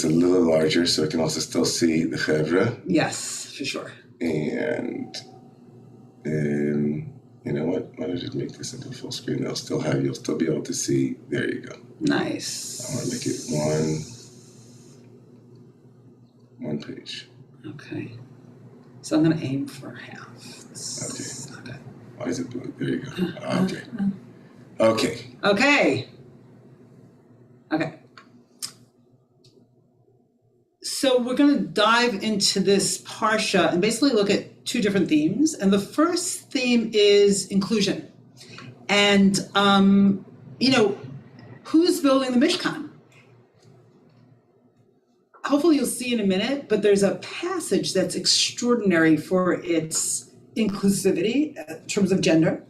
a little larger so I can also still see the chevra. Yes, for sure. And you know what? Why don't you make this into full screen? You'll still be able to see. There you go. Nice. I want to make it one page. Okay. So I'm going to aim for half. Okay. Okay. Why is it blue? There you go. Okay. Okay. Okay. Okay. So we're going to dive into this parsha and basically look at two different themes. And the first theme is inclusion. And, who's building the Mishkan? Hopefully you'll see in a minute, but there's a passage that's extraordinary for its inclusivity in terms of gender.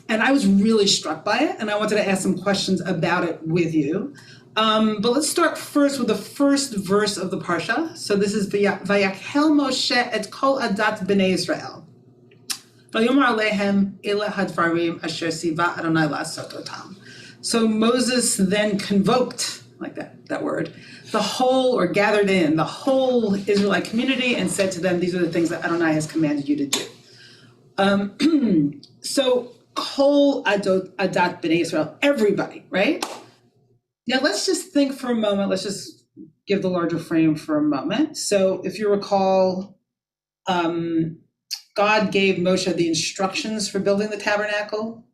And I was really struck by it, and I wanted to ask some questions about it with you. But let's start first with the first verse of the Parsha. So this is Vayakhel Moshe et kol Adat Bin Israel. Vayomar alehem ele hadvarim asher siva Adonai la'asot otam. So Moses then convoked, like that word, the whole, or gathered in, the whole Israelite community and said to them, these are the things that Adonai has commanded you to do. So kol Adat Bin Israel, everybody, right? Now let's just think for a moment, let's just give the larger frame for a moment. So if you recall, God gave Moshe the instructions for building the tabernacle.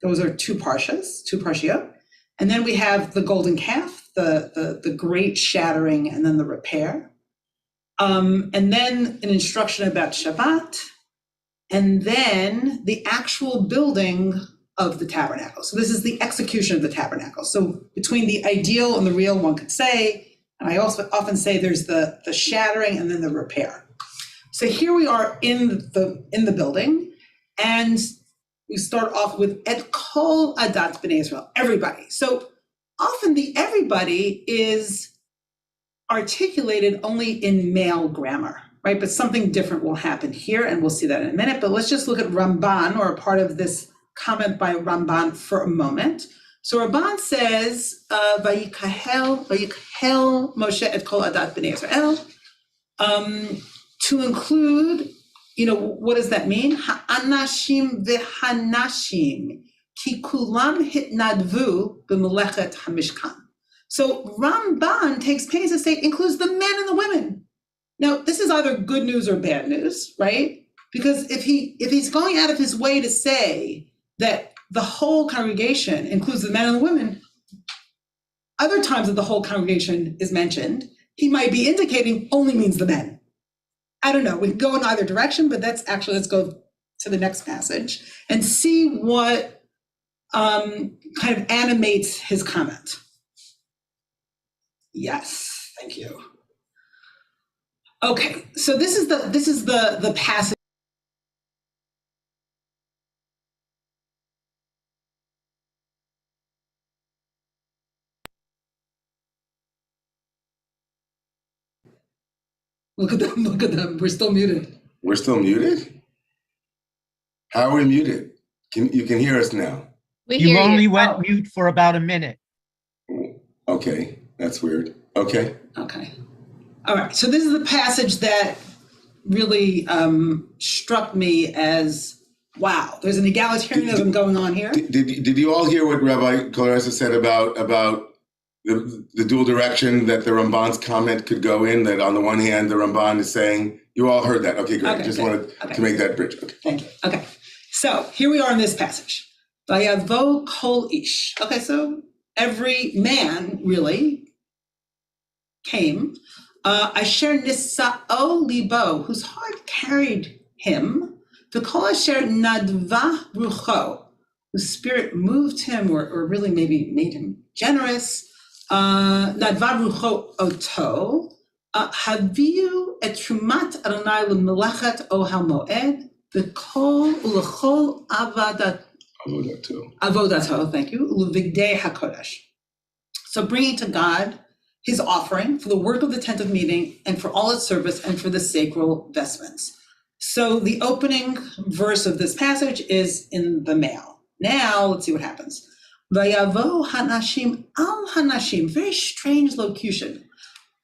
Those are two parshiyot. And then we have the golden calf, the great shattering, and then the repair. And then an instruction about Shabbat, and then the actual building of the tabernacle. So this is the execution of the tabernacle. So between the ideal and the real, one could say, and I also often say there's the shattering and then the repair. So here we are in the building, and we start off with et kol Adat Bin Israel, everybody. So often the everybody is articulated only in male grammar, right? But something different will happen here, and we'll see that in a minute. But let's just look at Ramban, or a part of this comment by Ramban for a moment. So Ramban says, Vayikahel Moshe et kol Adat Bin Israel, to include, what does that mean? Ha'anashim v'hanashim, ki kulam hitnadvu b'melechet hamishkan. So Ramban takes pains to say includes the men and the women. Now, this is either good news or bad news, right? Because if he's going out of his way to say that the whole congregation includes the men and the women, other times that the whole congregation is mentioned, he might be indicating only means the men. I don't know, we can go in either direction, but let's go to the next passage and see what kind of animates his comment. Yes, thank you. Okay, so this is the passage. Look at them. We're still muted. We're still muted? How are we muted? You can hear us now. You only went mute for about a minute. Okay, that's weird. Okay. All right, so this is the passage that really struck me as, wow, there's an egalitarianism going on here. Did you all hear what Rabbi Clarissa said about the dual direction that the Ramban's comment could go in? That on the one hand, the Ramban is saying, you all heard that. Okay, great. Wanted to make that bridge. Okay. Thank you. Okay, so here we are in this passage. Vayavo kol ish. Okay, so every man really came. Asher nisa'o libo, whose heart carried him. V'kol asher nadva rucho, whose spirit moved him, or really maybe made him generous. Nadva rucho oto. Haviu et trumat Adonai l'melechet ohel moed. V'kol u'lechol avodato, thank you, l'vigdei hakodesh. So bringing to God his offering for the work of the tent of meeting and for all its service and for the sacral vestments. So the opening verse of this passage is in the male. Now let's see what happens. Vayavo hanashim al hanashim, very strange locution.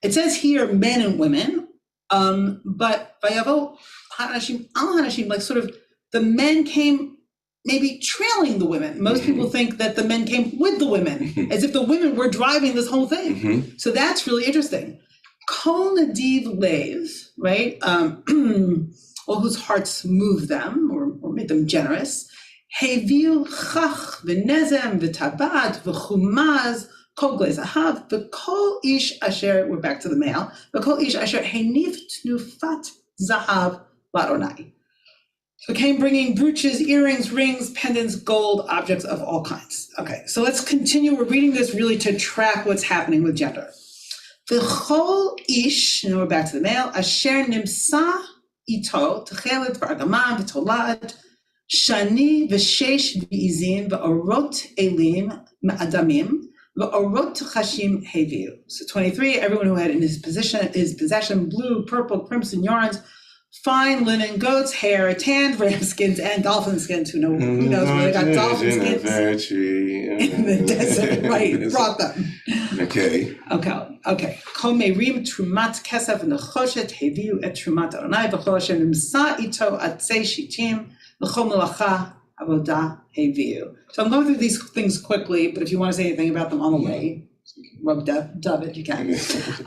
It says here men and women, but vayavo hanashim al hanashim, like sort of the men came maybe trailing the women. Most people think that the men came with the women, as if the women were driving this whole thing. So that's really interesting. Kol nadiv lev, right? All whose hearts move them or make them generous. Heviu chach v'nezem v'tabat v'chumaz kol glei zahav v'kol ish asher, we're back to the male, v'kol ish asher heniv tnufat zahav l'Adonai. So came bringing brooches, earrings, rings, pendants, gold, objects of all kinds. Okay, so let's continue. We're reading this really to track what's happening with gender. V'chol ish, now we're back to the male, asher nimsa ito techelet v'argaman v'tolad shani v'shesh v'izim v'orot elim ma'adamim v'orot chashim heviu. So 23, everyone who had in his possession blue, purple, crimson yarns, fine linen, goat's hair, tanned ram skins, and dolphin skins. Who knows where they got dolphin skins? In the desert, right, brought them. Okay. Kol merim trumat kesef nechoshet heviu et trumat Adonai v'chol asher nimsa ito atzei shitim v'chol melacha avodah heviu. So I'm going through these things quickly, but if you want to say anything about them on the way, rub it, you can,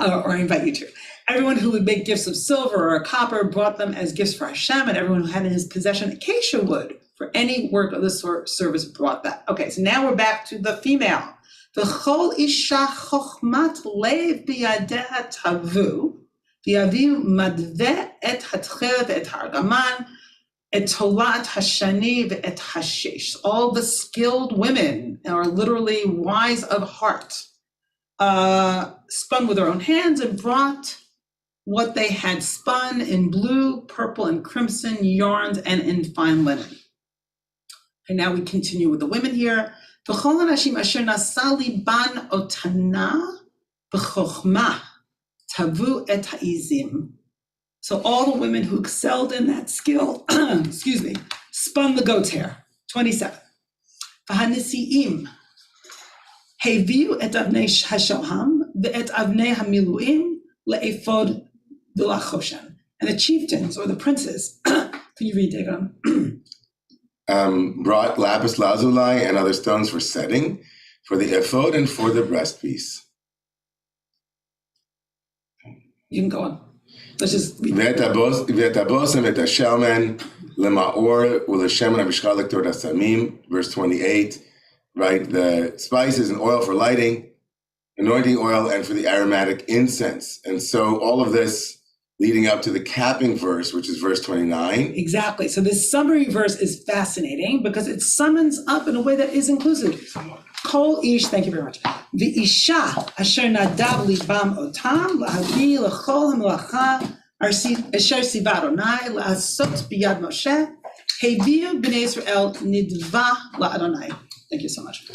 or I invite you to. Everyone who would make gifts of silver or copper brought them as gifts for Hashem, and everyone who had in his possession acacia wood for any work of the service brought that. Okay, so now we're back to the female. V'chol isha chochmat lev biyadeh tavu, v'yaviu madveh et hatchelet et hargaman, et tolat hashani ve'et hashesh. All the skilled women are literally wise of heart, spun with their own hands and brought what they had spun in blue, purple, and crimson yarns and in fine linen. And now we continue with the women here. V'chol hanashim asher nasa liban otana v'chochma tavu et ha'izim. So all the women who excelled in that skill, spun the goat's hair. 27. V'hanisiim heviu et avnei hashoham ve'et avnei hamiluim le'efod v'lachoshen. And the chieftains or the princes, can you read, David? Brought lapis lazuli and other stones for setting, for the ephod and for the breastpiece. You can go on. Let's just read. V'etabos and v'etashelmen lema'or u'leshemen ha'mishchal lektor dasamim, verse 28, right? The spices and oil for lighting, anointing oil, and for the aromatic incense. And so all of this leading up to the capping verse, which is verse 29. Exactly. So this summary verse is fascinating because it summons up in a way that is inclusive. Kol ish, thank you very much. V'isha asher nadav libam otam la'avi l'chol ha'melacha asher siva Adonai la'asot biyad Moshe heviu b'nei Israel nidva la'Adonai. Thank you so much.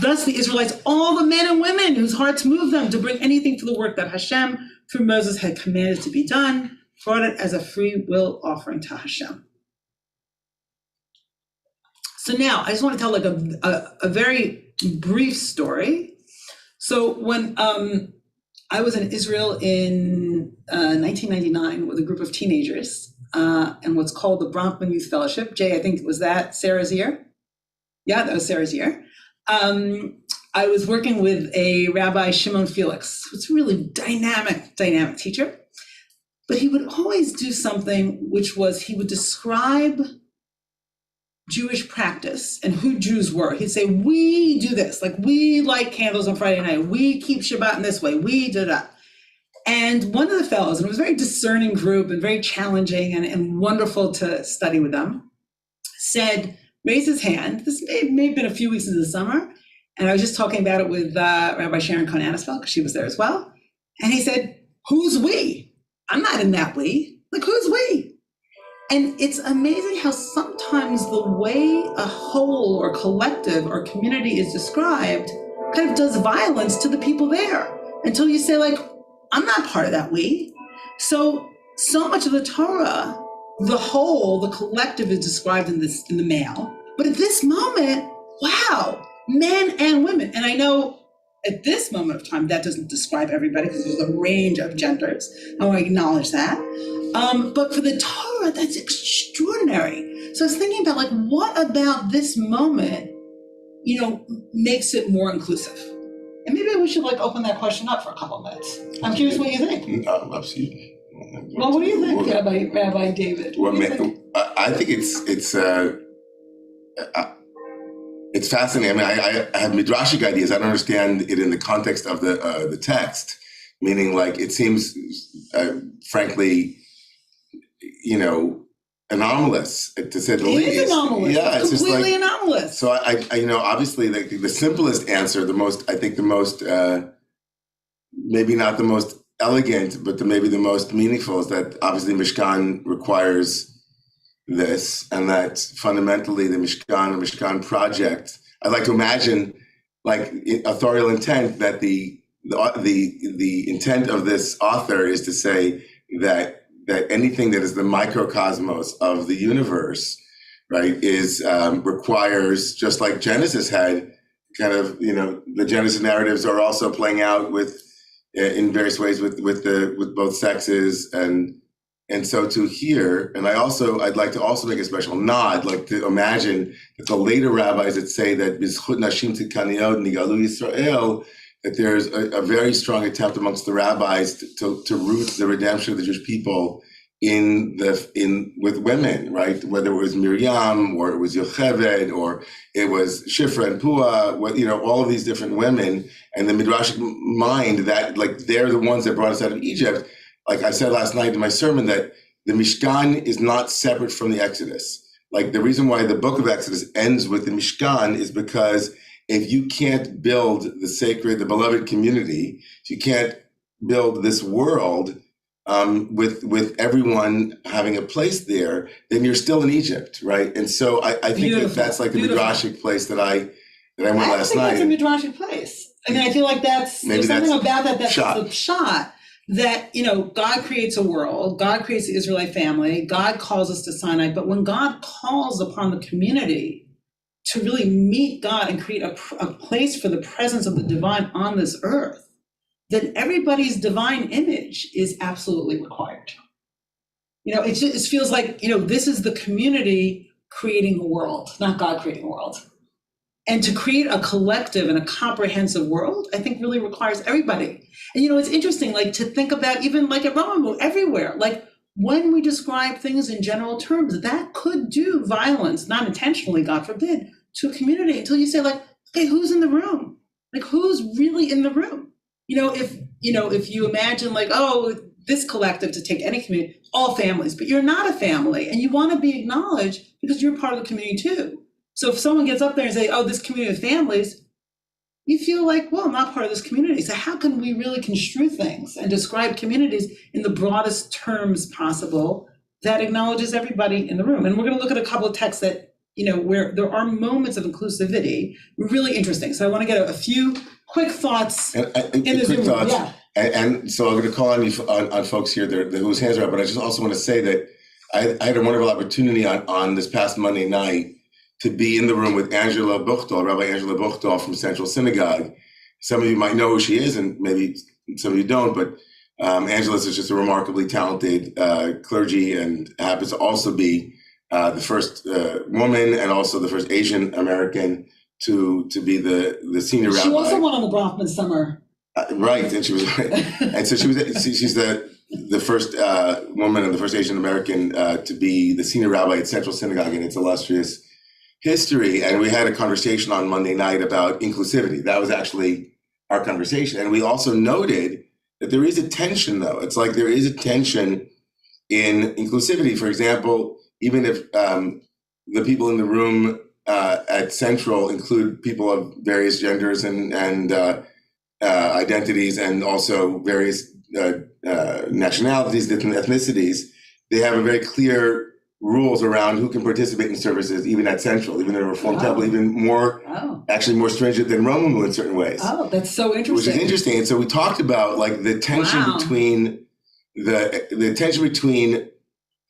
Thus the Israelites, all the men and women whose hearts moved them to bring anything for the work that Hashem through Moses had commanded to be done, brought it as a free will offering to Hashem. So now I just want to tell like a very brief story. So when I was in Israel in 1999 with a group of teenagers and what's called the Bronfman Youth Fellowship. Jay, I think, was that Sarah's year? Yeah, that was Sarah's year. I was working with a Rabbi Shimon Felix, who's a really dynamic teacher. But he would always do something, which was he would describe Jewish practice and who Jews were. He'd say, we do this, like we light candles on Friday night, we keep Shabbat in this way, we do that. And one of the fellows, and it was a very discerning group and very challenging and wonderful to study with them, said, raised his hand. This may have been a few weeks into the summer. And I was just talking about it with Rabbi Sharon Cohn-Anisfeld, because she was there as well. And he said, who's we? I'm not in that we. Like, who's we? And it's amazing how sometimes the way a whole or collective or community is described kind of does violence to the people there until you say, like, I'm not part of that we. So much of the Torah, the whole, the collective is described in the male. But at this moment, wow, men and women. And I know at this moment of time, that doesn't describe everybody because there's a range of genders. I want to acknowledge that. But for the Torah, that's extraordinary. So I was thinking about, like, what about this moment, makes it more inclusive? And maybe we should, like, open that question up for a couple of minutes. I'm curious what you think. Absolutely. Well, what do you think, Rabbi David? I think it's fascinating. I mean, I have midrashic ideas. I don't understand it in the context of the text, meaning, like, it seems, frankly, anomalous, to say the least. It is anomalous. Yeah, it's completely just, like, anomalous. So I obviously, the simplest answer, the most maybe not the most elegant, but maybe the most meaningful, is that obviously Mishkan requires this, and that fundamentally the Mishkan project, I'd like to imagine, like, authorial intent, that the intent of this author is to say that anything that is the microcosmos of the universe, right, is requires, just like Genesis had kind of, the Genesis narratives are also playing out in various ways with both sexes, and so to here, and I'd like to also make a special nod, like to imagine that the later rabbis that say that Bizchut Nashim Tzidkaniot Nigalu Yisrael, that there's a very strong attempt amongst the rabbis to root the redemption of the Jewish people with women, right? Whether it was Miriam, or it was Yocheved, or it was Shifra and Pua, all of these different women, and the Midrashic mind that, like, they're the ones that brought us out of Egypt. Like I said last night in my sermon, that the Mishkan is not separate from the Exodus. Like, the reason why the book of Exodus ends with the Mishkan is because if you can't build the beloved community, if you can't build this world with everyone having a place there, then you're still in Egypt, right? And so I think that's like the Midrashic place that I went last night. I think that's a Midrashic place. I mean, I feel like there's something about that that's the shot. That, God creates a world, God creates the Israelite family, God calls us to Sinai, but when God calls upon the community to really meet God and create a place for the presence of the divine on this earth, then everybody's divine image is absolutely required. It feels like, this is the community creating a world, not God creating a world. And to create a collective and a comprehensive world, I think really requires everybody. And, it's interesting, like, to think about, even like at Romemu, everywhere, like, when we describe things in general terms, that could do violence, not intentionally, God forbid, to a community, until you say, like, okay, who's in the room? Like, who's really in the room? If you imagine, like, oh, this collective, to take any community, all families, but you're not a family, and you want to be acknowledged because you're part of the community too. So if someone gets up there and say, oh, this community of families, you feel like, well, I'm not part of this community. So how can we really construe things and describe communities in the broadest terms possible that acknowledges everybody in the room? And we're going to look at a couple of texts that, where there are moments of inclusivity, really interesting. So I want to get a few quick thoughts in the Zoom room. Yeah. And so I'm going to call on folks here whose hands are up, but I just also want to say that I had a wonderful opportunity on this past Monday night to be in the room with Angela Buchtal, Rabbi Angela Buchtal from Central Synagogue. Some of you might know who she is, and maybe some of you don't, but Angela is just a remarkably talented clergy, and happens to also be the first woman and also the first Asian American to be the senior rabbi. She also won on the Bronfman Summer. Right, and she was right. And so she's the first woman and the first Asian American to be the senior rabbi at Central Synagogue in its illustrious history. And we had a conversation on Monday night about inclusivity. That was actually our conversation. And we also noted that there is a tension, though. It's like there is a tension in inclusivity. For example, even if the people in the room at Central include people of various genders and identities, and also various nationalities, different ethnicities, they have a very clear rules around who can participate in services, even at Central, even in a Reform Temple, even more, actually more stringent than Romemu in certain ways. Oh, that's so interesting. Which is interesting. And so we talked about, like, the tension between the tension between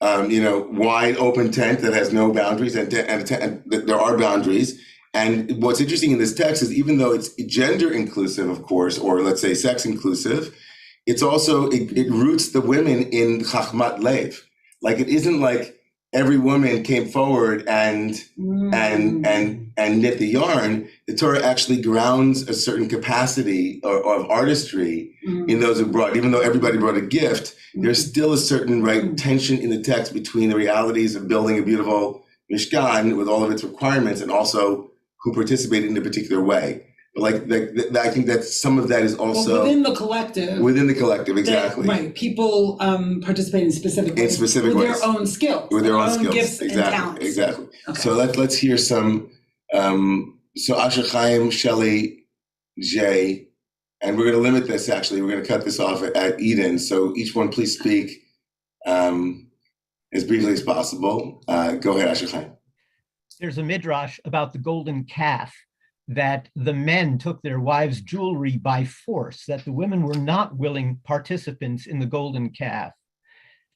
wide open tent that has no boundaries, and there are boundaries, And what's interesting in this text is even though it's gender inclusive, of course, or let's say sex inclusive, it's also, it roots the women in Chachmat Lev. Like it isn't like every woman came forward and knit the yarn. The Torah actually grounds a certain capacity of artistry in those who brought, even though everybody brought a gift, there's still a certain tension in the text between the realities of building a beautiful Mishkan with all of its requirements and also who participated in a particular way. Like I think that some of that is also within the collective. Within the collective, exactly. Right, people participate in specific ways. With ways. Their own skills. With their own skills, gifts exactly, and talents. Exactly. Okay. So let's hear some. So Asher Chaim, Shelley, Jay, and we're going to limit this. Actually, we're going to cut this off at Eden. So each one, please speak as briefly as possible. Go ahead, Asher Chaim. There's a midrash about the golden calf, that the men took their wives' jewelry by force, that the women were not willing participants in the golden calf.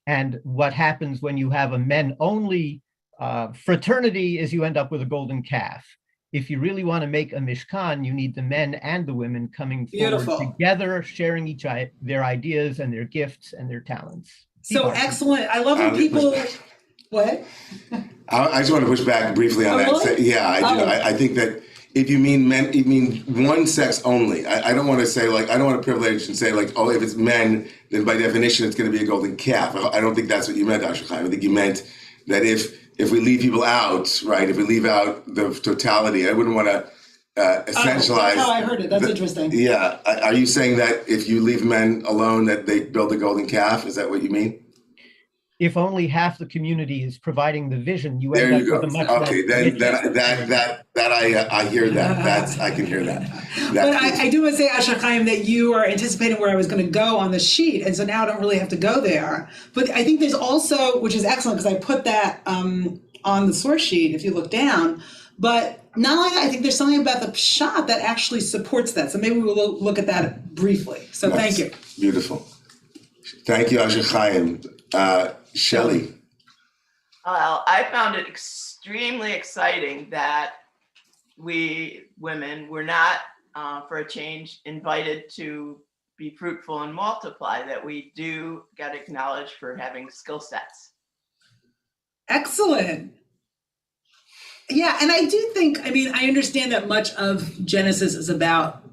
And what happens when you have a men-only fraternity is you end up with a golden calf. If you really want to make a mishkan, you need the men and the women coming forward together, sharing their ideas and their gifts and their talents. So excellent. I love when people... What? I just want to push back briefly on that. Really? Yeah, I do. I think that if you mean men, you mean one sex only. I don't want to say I don't want to privilege and say if it's men, then by definition it's going to be a golden calf. I don't think that's what you meant, Asher Chaim. I think you meant that if we leave people out, right? If we leave out the totality, I wouldn't want to essentialize. That's how I heard it. That's interesting. Yeah. Are you saying that if you leave men alone, that they build a golden calf? Is that what you mean? If only half the community is providing the vision, you end up with a much okay, that I hear that. I can hear that. But I do want to say, Asher Chaim, that you are anticipating where I was going to go on the sheet, and so now I don't really have to go there. But I think there's also, which is excellent, because I put that on the source sheet, if you look down, but not only that, I think there's something about the pshat that actually supports that. So maybe we'll look at that briefly. So thank you. Beautiful. Thank you, Asher Chaim. Shelley. Well, I found it extremely exciting that we women were not, for a change, invited to be fruitful and multiply, that we do get acknowledged for having skill sets. Excellent. Yeah, and I do think, I understand that much of Genesis is about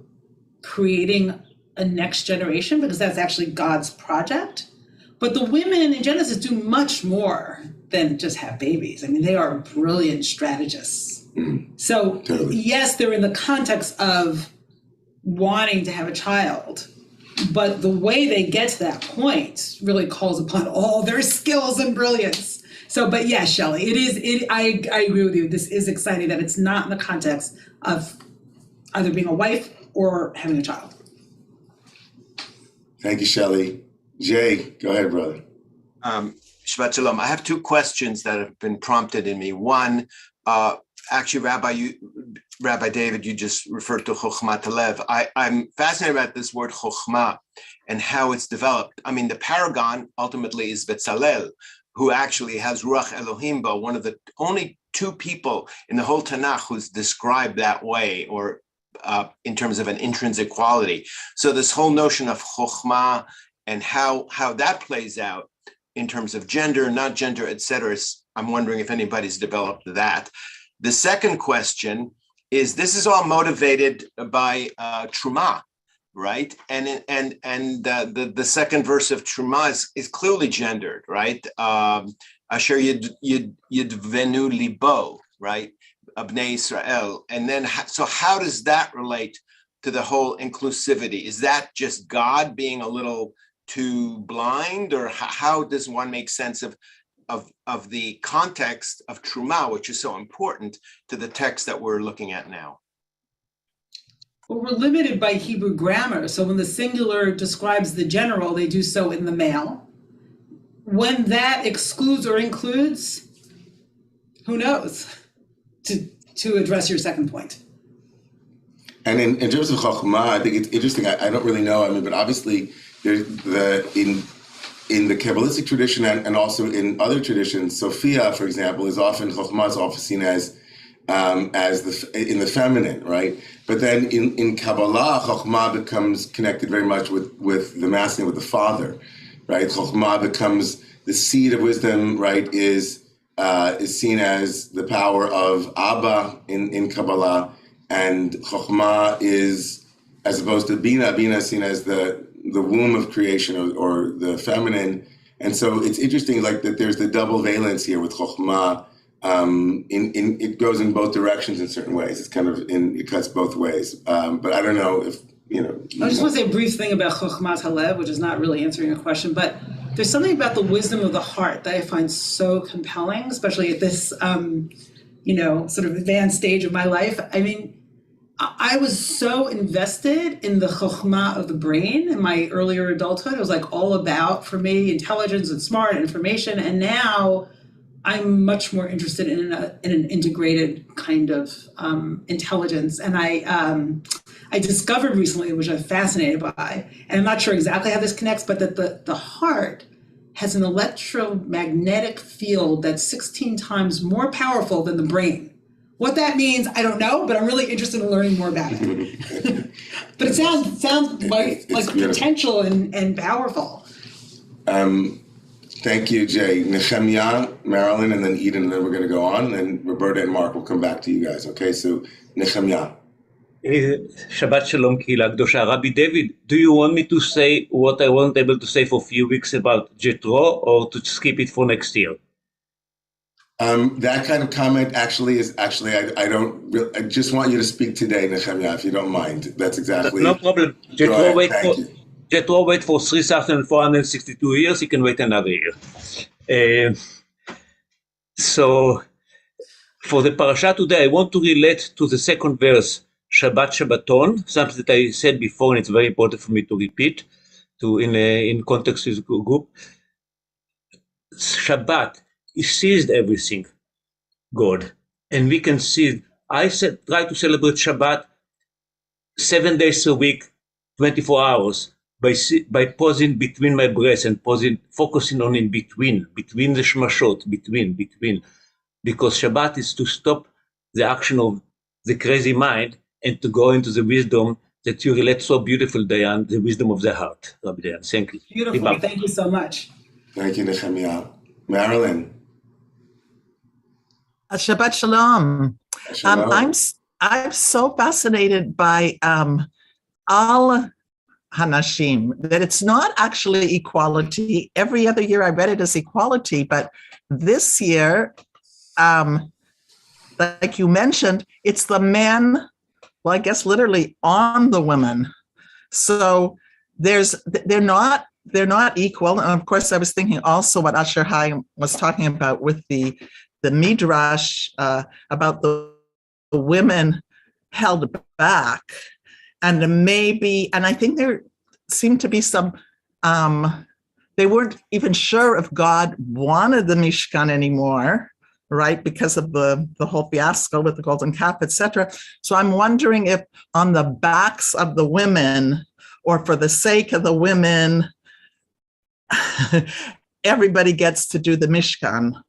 creating a next generation, because that's actually God's project. But the women in Genesis do much more than just have babies. They are brilliant strategists. So totally. Yes, they're in the context of wanting to have a child, but the way they get to that point really calls upon all their skills and brilliance. So, but yeah, Shelley, I agree with you. This is exciting that it's not in the context of either being a wife or having a child. Thank you, Shelley. Jay, go ahead, brother. Shabbat Shalom. I have two questions that have been prompted in me. One, actually, Rabbi David, you just referred to Chokhmat Lev. I'm fascinated about this word Chokhmah and how it's developed. The paragon ultimately is Betzalel, who actually has Ruach Elohim, but one of the only two people in the whole Tanakh who's described that way, or in terms of an intrinsic quality. So this whole notion of Chokhmah and how that plays out in terms of gender, not gender, et cetera, I'm wondering if anybody's developed that. The second question is, this is all motivated by Truma, right? And the second verse of Truma is clearly gendered, right? Asher yidvenu libo, right? Bnei Israel. And then, so how does that relate to the whole inclusivity? Is that just God being a little too blind, or how does one make sense of the context of Truma, which is so important to the text that we're looking at now? Well, we're limited by Hebrew grammar. So when the singular describes the general, they do so in the male. When that excludes or includes, who knows, to address your second point. And in terms of Chokhmah, I think it's interesting. I don't really know. But obviously, in the Kabbalistic tradition and also in other traditions, Sophia, for example, Chokhmah is often seen as in the feminine, right? But then in Kabbalah, Chokhmah becomes connected very much with the masculine, with the father, right? Chokhmah becomes the seed of wisdom, right? Is seen as the power of Abba in Kabbalah, and Chokhmah is, as opposed to Bina is seen as the womb of creation or the feminine. And so it's interesting, like that. There's the double valence here with Chokhmah. It goes in both directions in certain ways. It's kind of it cuts both ways. But I don't know if I just want to say a brief thing about Chokhmat Halev, which is not really answering your question, but there's something about the wisdom of the heart that I find so compelling, especially at this, sort of advanced stage of my life. I mean, I was so invested in the chokhmah of the brain in my earlier adulthood. It was like all about, for me, intelligence and smart information. And now I'm much more interested in an integrated kind of intelligence. And I discovered recently, which I'm fascinated by, and I'm not sure exactly how this connects, but that the heart has an electromagnetic field that's 16 times more powerful than the brain. What that means, I don't know, but I'm really interested in learning more about it. But it sounds like potential and powerful. Thank you, Jay. Nehemiah, Marilyn, and then Eden, and then we're going to go on, and Roberta and Mark will come back to you guys. Okay, so Nehemiah. Shabbat Shalom, Kehila Kdosha. Rabbi David, do you want me to say what I wasn't able to say for a few weeks about Jethro, or to skip it for next year? That kind of comment I just want you to speak today, Nehemiah, if you don't mind. That's exactly. No problem. Jethro wait for 3,462 years. He can wait another year. So for the parasha today, I want to relate to the second verse, Shabbat Shabbaton, something that I said before, and it's very important for me to repeat in context with the group. Shabbat, he seized everything, God, and we can see. I try to celebrate Shabbat 7 days a week, 24 hours, by pausing between my breaths and focusing on in between the shmashot, between, because Shabbat is to stop the action of the crazy mind and to go into the wisdom that you relate so beautiful, Diane, the wisdom of the heart. Rabbi Diane, thank you. Beautiful. Thank you so much. Thank you, Nehemiah. Marilyn. Shabbat Shalom. Shalom. I'm so fascinated by Al Hanashim, that it's not actually equality. Every other year I read it as equality, but this year, like you mentioned, it's the men, well, I guess literally on the women. So they're not equal. And of course, I was thinking also what Asher Haim was talking about with the Midrash about the women held back. And I think there seemed to be some, they weren't even sure if God wanted the Mishkan anymore, right? Because of the whole fiasco with the golden calf, etc. So I'm wondering if on the backs of the women, or for the sake of the women, everybody gets to do the Mishkan.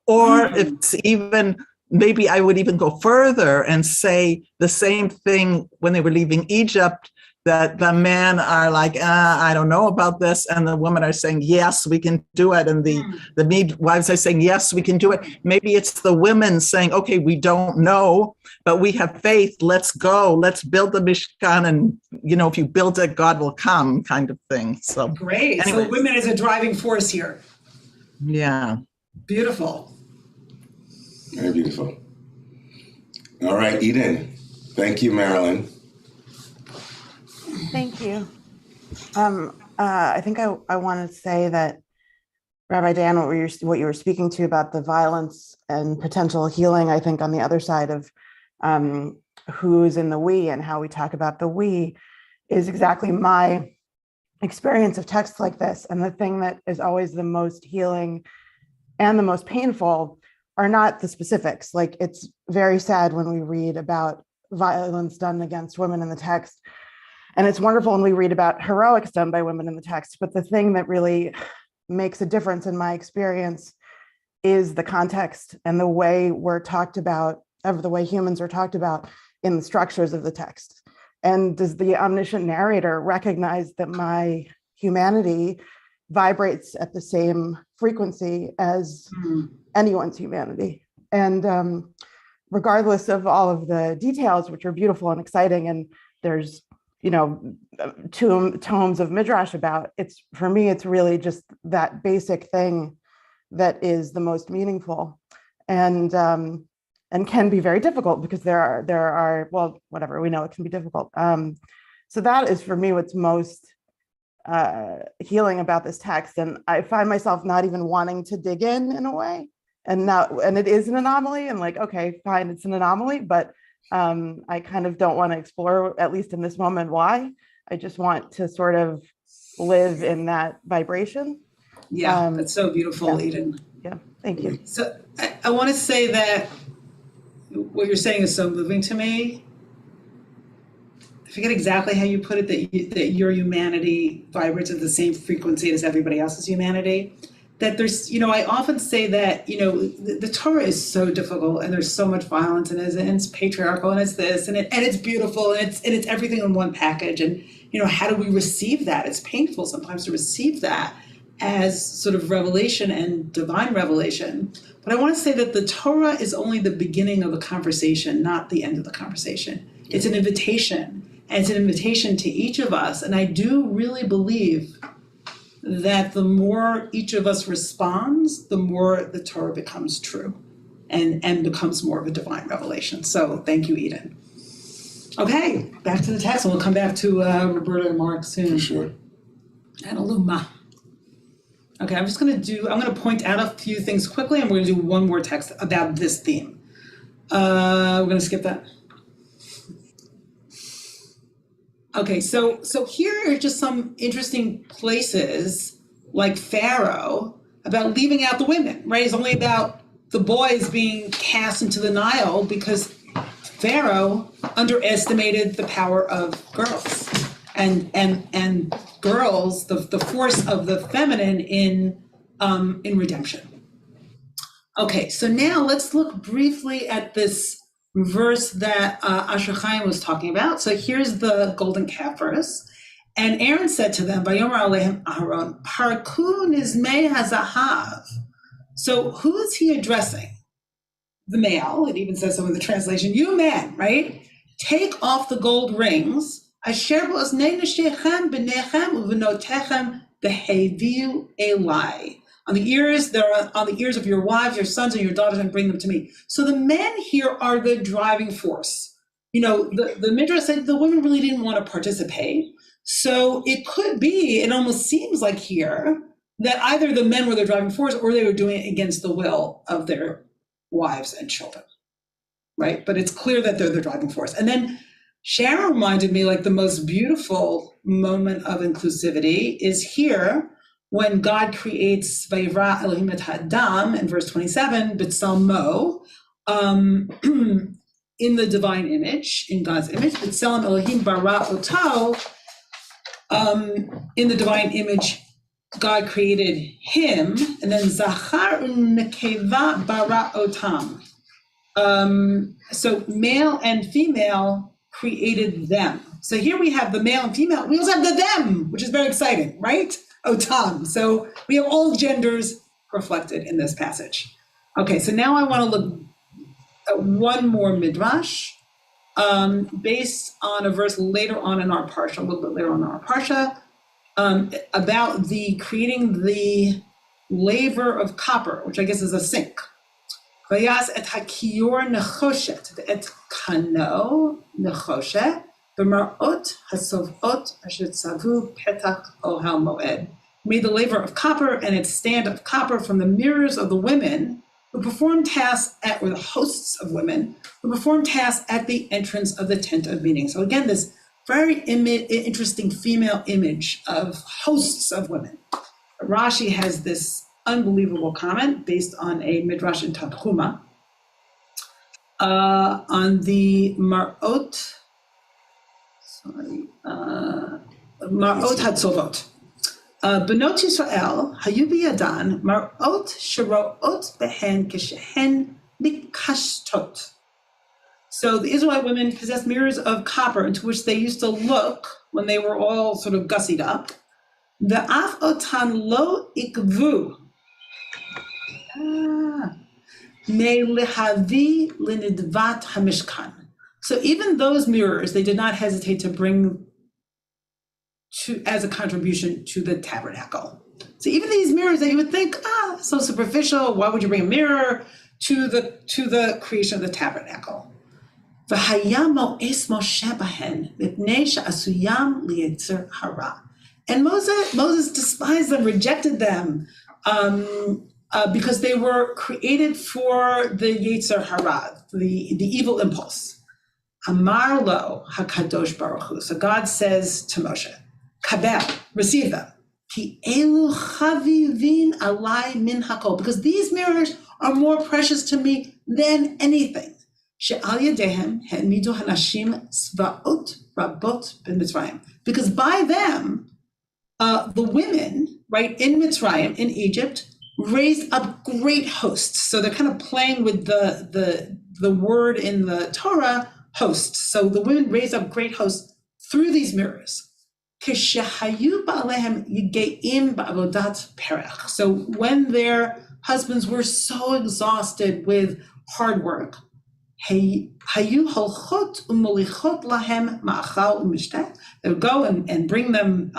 Or if it's even, maybe I would even go further and say the same thing when they were leaving Egypt, that the men are like, I don't know about this. And the women are saying, yes, we can do it. And the midwives are saying, yes, we can do it. Maybe it's the women saying, okay, we don't know, but we have faith. Let's go. Let's build the Mishkan. And, if you build it, God will come, kind of thing. So great. Anyways. So women is a driving force here. Yeah. Beautiful. Very beautiful. All right, Eden. Thank you, Marilyn. Thank you. I think I want to say that, Rabbi Dan, what you were speaking to about the violence and potential healing, I think on the other side of who's in the we and how we talk about the we is exactly my experience of texts like this. And the thing that is always the most healing and the most painful are not the specifics. Like, it's very sad when we read about violence done against women in the text. And it's wonderful when we read about heroics done by women in the text. But the thing that really makes a difference in my experience is the context and the way we're talked about of the way humans are talked about in the structures of the text? And does the omniscient narrator recognize that my humanity vibrates at the same frequency as anyone's humanity? And regardless of all of the details, which are beautiful and exciting, and there's, you know, tomes of midrash about, it's, for me, it's really just that basic thing that is the most meaningful, and can be very difficult, because there are, well, whatever, we know it can be difficult. So that is, for me, what's most healing about this text. And I find myself not even wanting to dig in a way. And it is an anomaly, and like, okay, fine, it's an anomaly, but I kind of don't want to explore, at least in this moment, why. I just want to sort of live in that vibration. Yeah, that's so beautiful, yeah. Eden. Yeah, thank you. So I want to say that what you're saying is so moving to me. I forget exactly how you put it, that your humanity vibrates at the same frequency as everybody else's humanity. That there's, you know, I often say that, you know, the Torah is so difficult, and there's so much violence, and it's patriarchal, and it's this, and it's beautiful, and it's everything in one package. And, you know, how do we receive that? It's painful sometimes to receive that as sort of revelation and divine revelation. But I want to say that the Torah is only the beginning of the conversation, not the end of the conversation. It's an invitation, and it's an invitation to each of us. And I do really believe that the more each of us responds, the more the Torah becomes true and becomes more of a divine revelation. So thank you, Eden. Okay, back to the text, and we'll come back to Roberta and Mark soon. Sure. And Aluma. Okay, I'm going to point out a few things quickly, and we're going to do one more text about this theme. We're going to skip that. Okay, so here are just some interesting places, like Pharaoh, about leaving out the women, right? It's only about the boys being cast into the Nile because Pharaoh underestimated the power of girls and girls, the force of the feminine in redemption. Okay, so now let's look briefly at this verse that Asher Chaim was talking about. So here's the golden calf verse. And Aaron said to them, Vayomer Alehem Aharon, Parku Nizmei Hazahav. So who is he addressing? The male. It even says so in the translation, you men, right? Take off the gold rings. Asher bo'oznei nashechem b'nechem uvenotechem beheviu elai. On the ears, they're on the ears of your wives, your sons, and your daughters, and bring them to me. So the men here are the driving force. You know, the Midrash said the women really didn't want to participate. So it could be, it almost seems like here, that either the men were the driving force or they were doing it against the will of their wives and children, right? But it's clear that they're the driving force. And then Sharon reminded me, like, the most beautiful moment of inclusivity is here, when God creates Vayivra Elohim et Ha'adam in verse 27, B'Tselmo, in the divine image, in God's image, B'Tselem Elohim bara oto, in the divine image, God created him, and then Zachar u'Nekeva bara otam. So male and female created them. So here we have the male and female. We also have the them, which is very exciting, right? Otam. So we have all genders reflected in this passage. Okay, so now I want to look at one more midrash based on a verse later on in our parsha, a little bit later on in our parsha, about the creating the laver of copper, which I guess is a sink. Vayas et hakiyor nechoshet et kano nechoshet b'marot hasovot asher tzavu petach ohel moed. Made the laver of copper and its stand of copper from the mirrors of the women who performed tasks or the hosts of women who performed tasks at the entrance of the tent of meeting. So again, this very interesting female image of hosts of women. Rashi has this unbelievable comment based on a midrash in Tanhuma on the Marot Hatzovot. Benot Yisrael hayu biyadan marot sheroot behen keshehen mikashtot. So the Israelite women possessed mirrors of copper into which they used to look when they were all sort of gussied up. The af otan lo ikvu me lehavi linidvat hamishkan. So even those mirrors, they did not hesitate to bring to as a contribution to the tabernacle. So even these mirrors that you would think, so superficial, why would you bring a mirror to the creation of the tabernacle? And Moses despised them, rejected them, because they were created for the Yetzer Hara, the evil impulse. Amar lo hakadosh baruch hu. So God says to Moshe, kabel, receive them. Ki elu chavivin alai min hakol, because these mirrors are more precious to me than anything. She'al yadehem ha'midu hanashim tzvaot rabot b'Mitzrayim, because by them, the women, right, in Mitzrayim, in Egypt, raised up great hosts. So they're kind of playing with the word in the Torah, hosts. So the women raised up great hosts through these mirrors. So when their husbands were so exhausted with hard work, they would go and bring them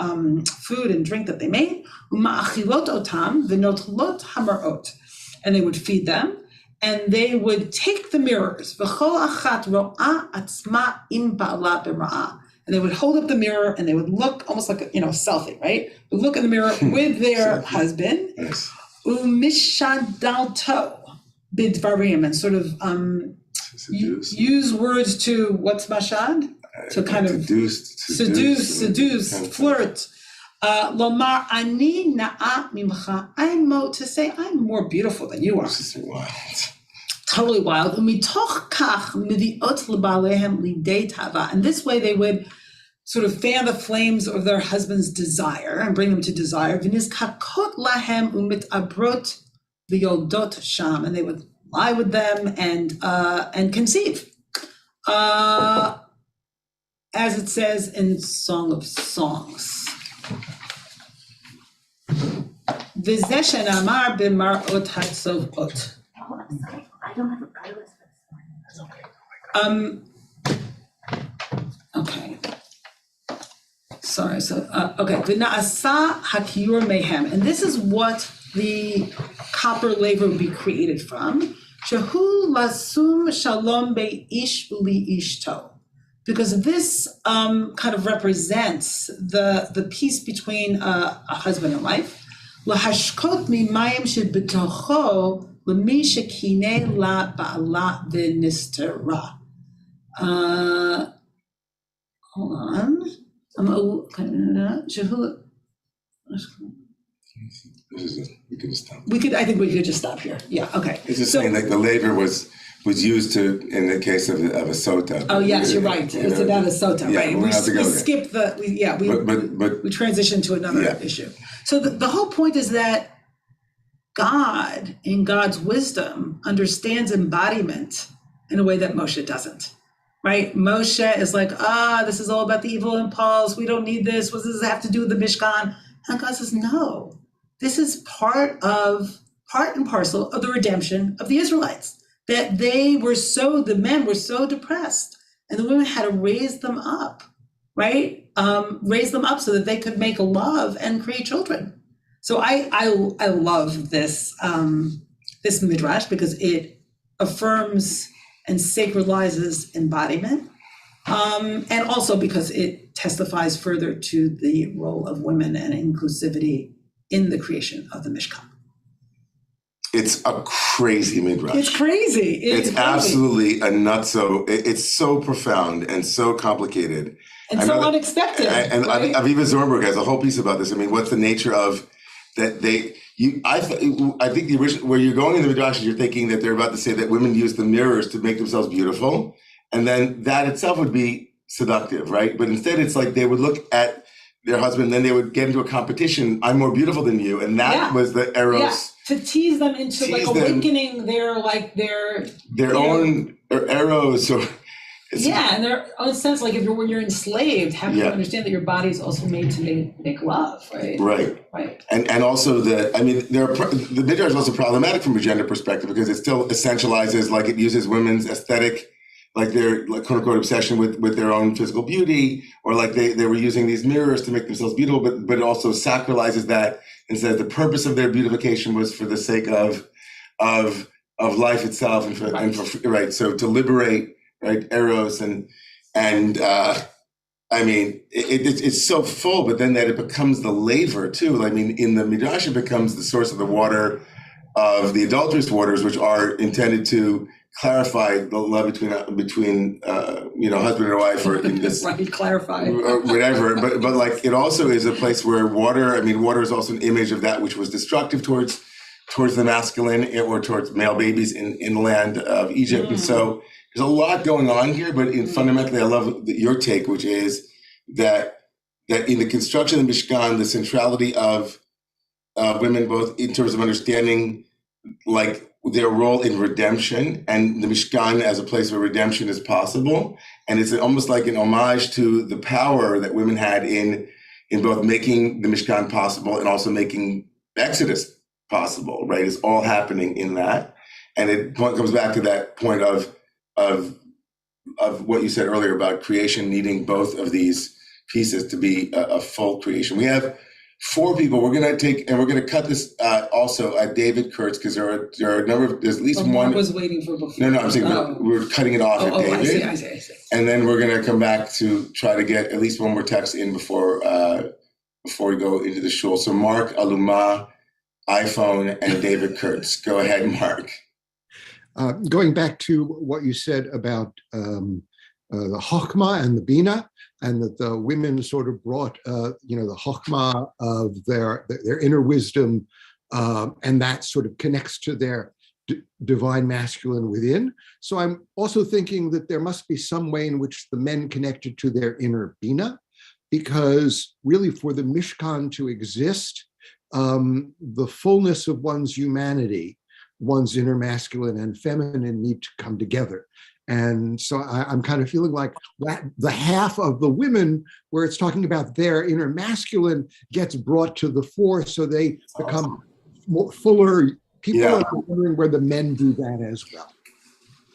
food and drink that they made, and they would feed them, and they would take the mirrors, and they would hold up the mirror and they would look almost like a selfie, right? Would look in the mirror with their husband, and sort of use words to what's mashad? To kind of seduce, flirt. Lomar ani na'a mimcha, to say I'm more beautiful than you are. This is wild. Totally wild. Umitoch kach miviot lebalehem lidei tava, and this way they would sort of fan the flames of their husband's desire and bring them to desire. V'niz kakot lahem umit abrot v'yoldot sham, and they would lie with them and conceive, as it says in Song of Songs. V'zeh shenamar b'mar'ot hatzovot. I don't have a playlist for this morning. Okay. Sorry. So okay. V'na'asa hakiyur mehem, and this is what the copper laver would be created from. Shehu lasum shalom be'ish li'ishto, because this kind of represents the peace between a husband and wife. Lahashkot mimayim shebetocho l'mi shekine la ba'ala v'nistera. Hold on. We could just stop. I think we could just stop here. Yeah, okay. It's just saying like the laver was used to, in the case of a sota. Oh yes, you're right. It's about a sota, yeah, right? We skipped we transitioned to another issue. So the whole point is that God, in God's wisdom, understands embodiment in a way that Moshe doesn't. Right? Moshe is like, this is all about the evil impulse. We don't need this. What does this have to do with the Mishkan? And God says, no, this is part and parcel of the redemption of the Israelites. That the men were so depressed, and the women had to raise them up, right? Raise them up so that they could make love and create children. So I love this this midrash because it affirms and sacralizes embodiment, and also because it testifies further to the role of women and inclusivity in the creation of the Mishkan. It's a crazy midrash. It's crazy. It's absolutely a nutso. It's so profound and so complicated. And so unexpected. And right? Aviva Zornberg has a whole piece about this. I mean, what's the nature of that I think the original, where you're going in the midrash, you're thinking that they're about to say that women use the mirrors to make themselves beautiful. And then that itself would be seductive, right? But instead it's like they would look at their husband, then they would get into a competition. I'm more beautiful than you. And that was the eros. Yeah. To tease them into awakening their own eros or Yeah, and there, in a sense, like when you're enslaved, how can you understand that your body is also made to make love, right? Right. And also the Midrash is also problematic from a gender perspective because it still essentializes, like it uses women's aesthetic, like their like quote unquote obsession with their own physical beauty, or like they were using these mirrors to make themselves beautiful, but it also sacralizes that and says the purpose of their beautification was for the sake of life itself and for so to liberate. Right, eros and I mean it's so full, but then that it becomes the laver too. I mean, in the Midrash, it becomes the source of the water of the adulterous waters, which are intended to clarify the love between husband and wife, or in this clarify or whatever. But like it also is a place where water. I mean, water is also an image of that which was destructive towards the masculine or towards male babies in the land of Egypt, and so. There's a lot going on here, but fundamentally, I love your take, which is that in the construction of the Mishkan, the centrality of women, both in terms of understanding like their role in redemption, and the Mishkan as a place where redemption is possible, and it's almost like an homage to the power that women had in both making the Mishkan possible and also making Exodus possible. Right, it's all happening in that, and it comes back to that point of what you said earlier about creation needing both of these pieces to be a full creation. We have 4 people. We're going to cut this also at David Kurtz, because there are a number of, there's at least one. Mark was waiting for before. No, I'm saying we're cutting it off at David. I see. And then we're going to come back to try to get at least one more text in before we go into the shul. So Mark, Aluma, iPhone, and David Kurtz. Go ahead, Mark. Going back to what you said about the Chokhmah and the Bina, and that the women sort of brought, the Chokhmah of their inner wisdom, and that sort of connects to their divine masculine within. So I'm also thinking that there must be some way in which the men connected to their inner Bina, because really for the Mishkan to exist, the fullness of one's humanity, one's inner masculine and feminine, need to come together. And so I'm kind of feeling like the half of the women where it's talking about their inner masculine gets brought to the fore, so they become more fuller people. Yeah. Are wondering where the men do that as well.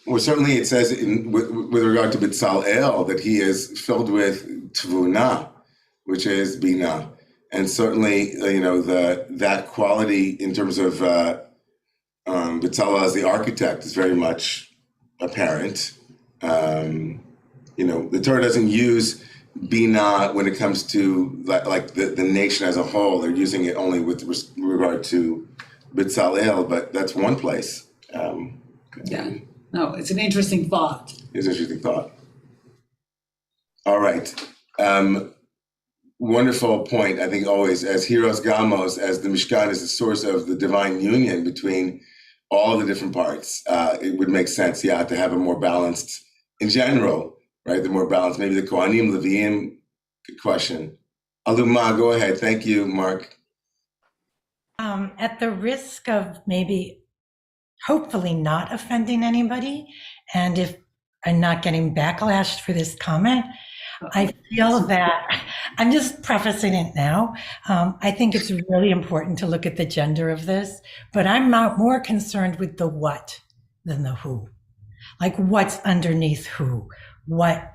Well, certainly it says with regard to B'Tzalel that he is filled with Tvuna, which is Bina. And certainly, that quality in terms of B'Tzalel as the architect is very much apparent. The Torah doesn't use Bina when it comes to like the nation as a whole. They're using it only with regard to B'Tzalel, but that's one place. No, it's an interesting thought. It's an interesting thought. All right. Wonderful point. I think always as Hiros Gamos, as the Mishkan is the source of the divine union between all the different parts, it would make sense, to have a more balanced, in general, right? The more balanced, maybe the Kohanim, Leviim, good question. Aluma, go ahead. Thank you, Mark. At the risk of maybe, hopefully not offending anybody, and if I'm not getting backlash for this comment, I feel that, I'm just prefacing it now. I think it's really important to look at the gender of this, but I'm more concerned with the what than the who. Like what's underneath who, more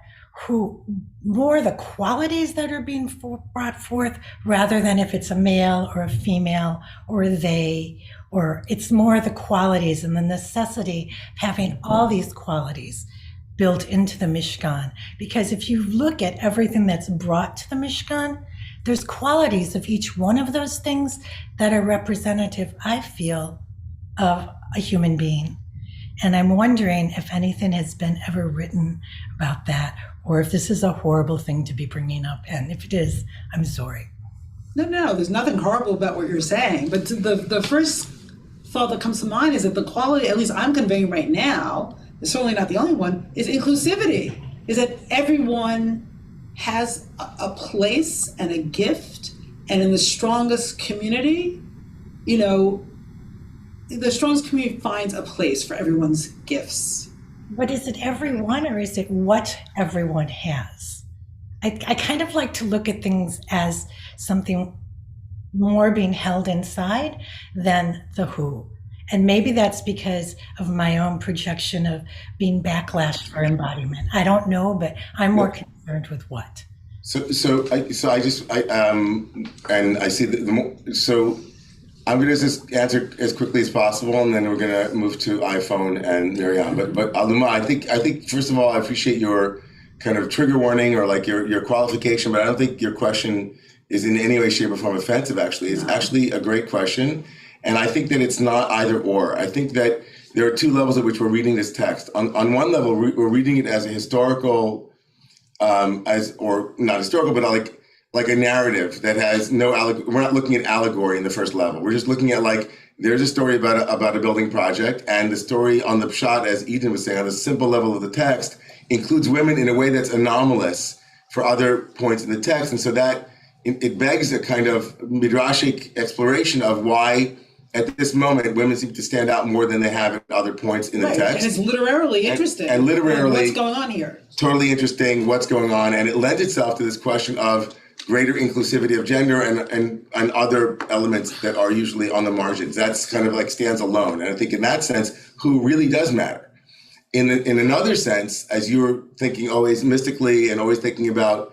the qualities that are being brought forth rather than if it's a male or a female or they, or it's more the qualities and the necessity of having all these qualities built into the Mishkan. Because if you look at everything that's brought to the Mishkan, there's qualities of each one of those things that are representative, I feel, of a human being. And I'm wondering if anything has been ever written about that, or if this is a horrible thing to be bringing up. And if it is, I'm sorry. No, there's nothing horrible about what you're saying. But the first thought that comes to mind is that the quality, at least I'm conveying right now, is certainly not the only one, is inclusivity, is that everyone has a place and a gift, and in the strongest community, the strongest community finds a place for everyone's gifts. But is it everyone or is it what everyone has? I kind of like to look at things as something more being held inside than the who. And maybe that's because of my own projection of being backlash for embodiment. I don't know, but I'm more concerned with what. And I see so I'm going to just answer as quickly as possible, and then we're going to move to iPhone and Miriam. But Aluma, I think first of all, I appreciate your kind of trigger warning or like your qualification, but I don't think your question is in any way, shape, or form offensive. Actually, it's actually a great question, and I think that it's not either or. I think that there are two levels at which we're reading this text. On one level, we're reading it as a historical, or not historical, but like a narrative that has no we're not looking at allegory in the first level. We're just looking at like there's a story about a building project, and the story on the pshat, as Eden was saying, on the simple level of the text, includes women in a way that's anomalous for other points in the text, and so that it begs a kind of midrashic exploration of why at this moment women seem to stand out more than they have at other points in the text. And it's literarily interesting. And literally, what's going on here? Totally interesting. What's going on, and it lends itself to this question of greater inclusivity of gender and other elements that are usually on the margins. That's kind of like stands alone. And I think in that sense, who really does matter. In another sense, as you were thinking always mystically and always thinking about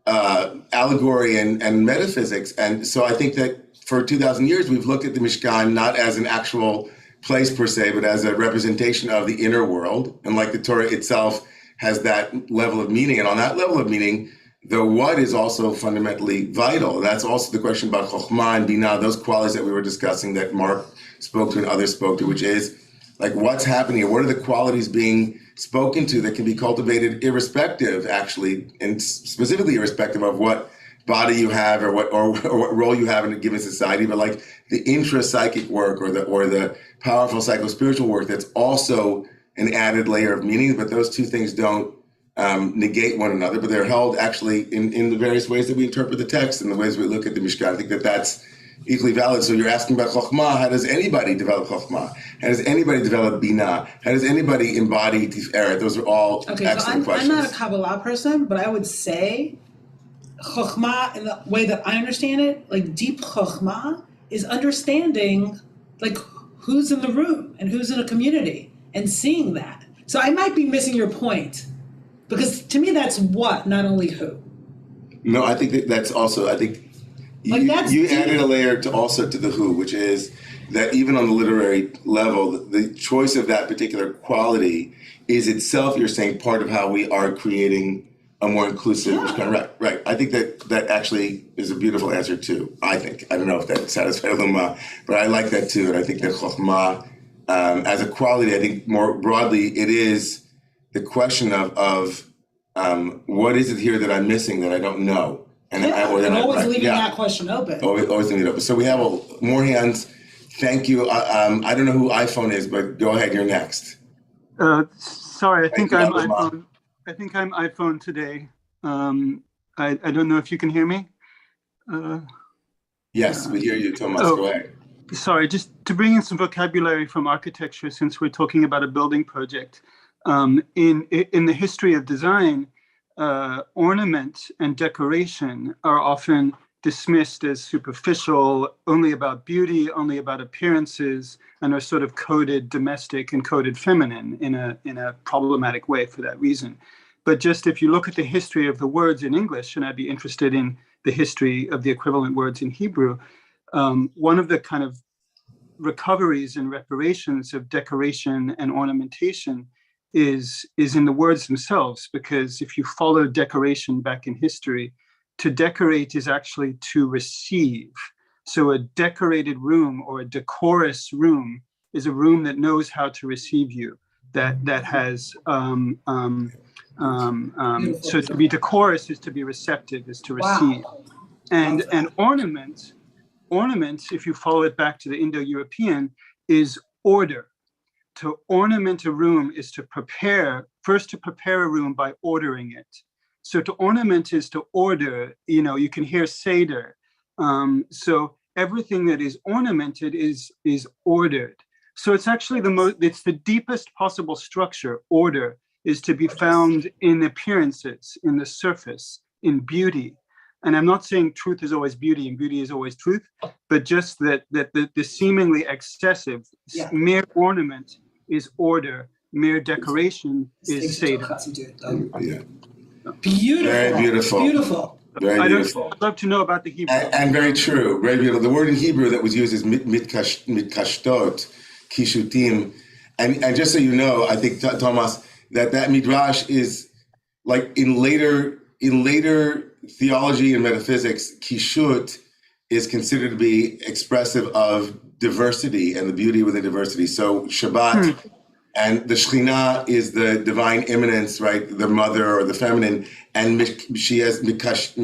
allegory and metaphysics. And so I think that for 2,000 years, we've looked at the Mishkan not as an actual place per se, but as a representation of the inner world. And like the Torah itself has that level of meaning. And on that level of meaning, the what is also fundamentally vital. That's also the question about chokhmah and binah, those qualities that we were discussing that Mark spoke to and others spoke to, which is like what's happening here? What are the qualities being spoken to that can be cultivated irrespective, actually, and specifically irrespective of what body you have or what role you have in a given society, but like the intra-psychic work or the powerful psycho-spiritual work that's also an added layer of meaning. But those two things don't negate one another, but they're held actually in the various ways that we interpret the text and the ways we look at the Mishkan. I think that that's equally valid. So you're asking about chokhmah. How does anybody develop chokhmah? How does anybody develop binah? How does anybody embody tiferet? Those are all excellent questions. I'm not a Kabbalah person, but I would say chokhmah, in the way that I understand it, like deep chokhmah, is understanding like who's in the room and who's in a community and seeing that. So I might be missing your point. Because to me, that's what, not only who. No, I think that's also, I think you added a layer to the who, which is that even on the literary level, the choice of that particular quality is itself, you're saying, part of how we are creating a more inclusive Mishkan. Right. I think that actually is a beautiful answer too, I think. I don't know if that satisfies Luma, but I like that too. And I think that chokhmah, as a quality, I think more broadly, it is the question of what is it here that I'm missing that I don't know? And always leaving that question open. Always leaving it open. So we have more hands. Thank you. I don't know who iPhone is, but go ahead. You're next. Sorry, I think I'm iPhone. I think I'm iPhone today. I don't know if you can hear me. Yes, we hear you, Thomas. Go ahead. Sorry, just to bring in some vocabulary from architecture, since we're talking about a building project. In the history of design, ornament and decoration are often dismissed as superficial, only about beauty, only about appearances, and are sort of coded domestic and coded feminine in a problematic way for that reason. But just if you look at the history of the words in English, and I'd be interested in the history of the equivalent words in Hebrew, one of the kind of recoveries and reparations of decoration and ornamentation is in the words themselves, because if you follow decoration back in history, to decorate is actually to receive. So a decorated room or a decorous room is a room that knows how to receive you, that has so to be decorous is to be receptive, is to receive. Wow. And ornament, if you follow it back to the Indo-European, is order. To ornament a room is to prepare a room by ordering it. So to ornament is to order, you can hear Seder. So everything that is ornamented is ordered. So it's actually it's the deepest possible structure. Order is to be found in appearances, in the surface, in beauty. And I'm not saying truth is always beauty and beauty is always truth, but just that the seemingly excessive mere ornament is order, mere decoration is Seder. Yeah. Beautiful. Very beautiful. Beautiful. Very beautiful. I'd love to know about the Hebrew. And very true. Very beautiful. The word in Hebrew that was used is mitkashtot, kishutim. And just so you know, I think, Thomas, that midrash is like in later theology and metaphysics, kishut is considered to be expressive of diversity and the beauty within diversity. So Shabbat and the Shekhinah is the divine immanence, right? The mother or the feminine, and she has mikashetet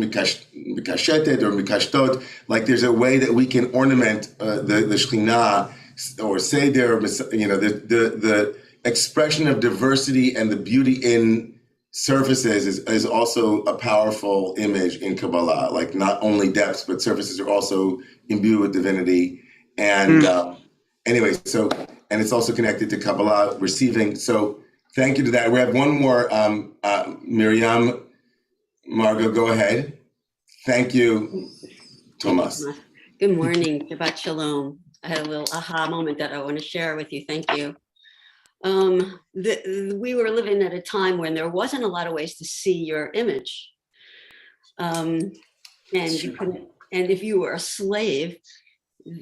or mikashtot. Like there's a way that we can ornament the Shekhinah or Seder, the expression of diversity and the beauty in surfaces is also a powerful image in Kabbalah. Like not only depths, but surfaces are also imbued with divinity. And anyway, and it's also connected to Kabbalah receiving. So thank you to that. We have one more, Miriam, Margot, go ahead. Thank you, Thomas. Good morning, Shabbat Shalom. I had a little aha moment that I want to share with you. Thank you. We were living at a time when there wasn't a lot of ways to see your image. And you couldn't, and if you were a slave,